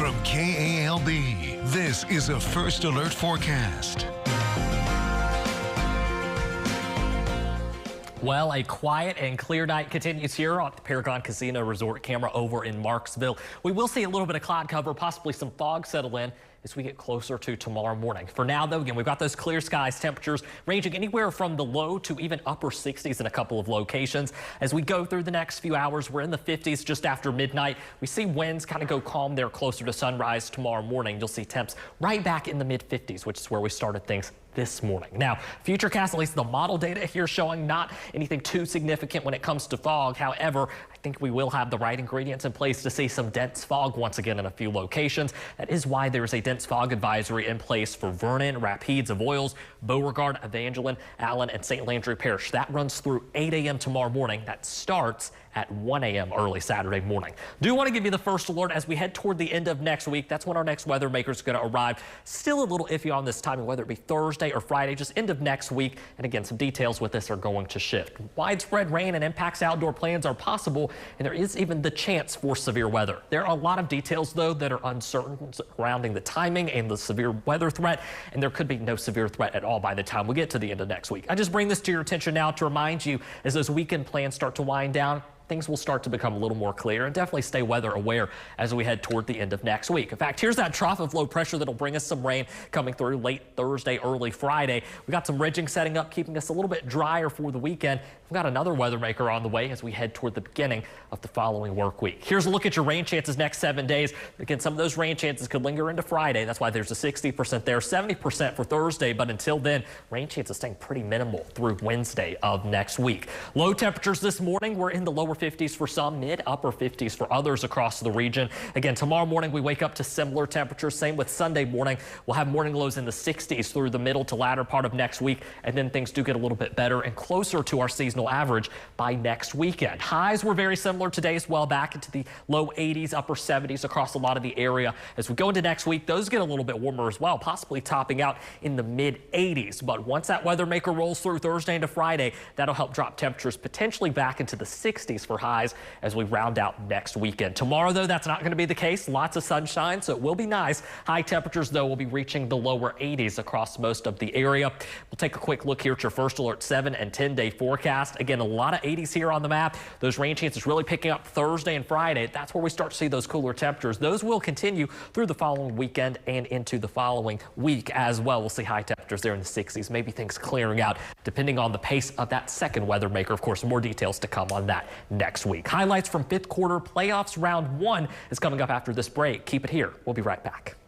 From KALB, this is a First Alert forecast. Well, a quiet and clear night continues here on the Paragon Casino Resort camera over in Marksville. We will see a little bit of cloud cover, possibly some fog settle in as we get closer to tomorrow morning. For now, though, again, we've got those clear skies, temperatures ranging anywhere from the low to even upper 60s in a couple of locations. As we go through the next few hours, we're in the 50s just after midnight. We see winds kind of go calm there closer to sunrise tomorrow morning. You'll see temps right back in the mid 50s, which is where we started things this morning. Now, Futurecast, at least the model data here showing not anything too significant when it comes to fog. However, I think we will have the right ingredients in place to see some dense fog once again in a few locations. That is why there is a dense fog advisory in place for Vernon, Rapides, Avoyelles, Beauregard, Evangeline, Allen, and St. Landry Parish. That runs through 8 a.m. tomorrow morning. That starts at 1 a.m. early Saturday morning. Do want to give you the first alert as we head toward the end of next week. That's when our next weather maker is going to arrive. Still a little iffy on this timing, whether it be Thursday or Friday, just end of next week. And again, some details with this are going to shift. Widespread rain and impacts outdoor plans are possible, and there is even the chance for severe weather. There are a lot of details, though, that are uncertain surrounding the timing and the severe weather threat, and there could be no severe threat at all by the time we get to the end of next week. I just bring this to your attention now to remind you as those weekend plans start to wind down, things will start to become a little more clear, and definitely stay weather aware as we head toward the end of next week. In fact, here's that trough of low pressure that'll bring us some rain coming through late Thursday, early Friday. We got some ridging setting up, keeping us a little bit drier for the weekend. We've got another weather maker on the way as we head toward the beginning of the following work week. Here's a look at your rain chances next 7 days. Again, some of those rain chances could linger into Friday. That's why there's a 60% there, 70% for Thursday. But until then, rain chances staying pretty minimal through Wednesday of next week. Low temperatures this morning, we're in the lower 50s for some, mid upper 50s for others across the region. Again, tomorrow morning we wake up to similar temperatures. Same with Sunday morning. We'll have morning lows in the 60s through the middle to latter part of next week. And then things do get a little bit better and closer to our seasonal average by next weekend. Highs were very similar today as well, back into the low 80s, upper 70s across a lot of the area. As we go into next week, those get a little bit warmer as well, possibly topping out in the mid 80s. But once that weather maker rolls through Thursday into Friday, that'll help drop temperatures potentially back into the 60s for highs as we round out next weekend. Tomorrow, though, that's not going to be the case. Lots of sunshine, so it will be nice. High temperatures, though, will be reaching the lower 80s across most of the area. We'll take a quick look here at your First Alert 7 and 10-day forecast. Again, a lot of 80s here on the map. Those rain chances really picking up Thursday and Friday. That's where we start to see those cooler temperatures. Those will continue through the following weekend and into the following week as well. We'll see high temperatures there in the 60s, maybe things clearing out depending on the pace of that second weather maker. Of course, more details to come on that next week. Highlights from fifth quarter playoffs round 1 is coming up after this break. Keep it here. We'll be right back.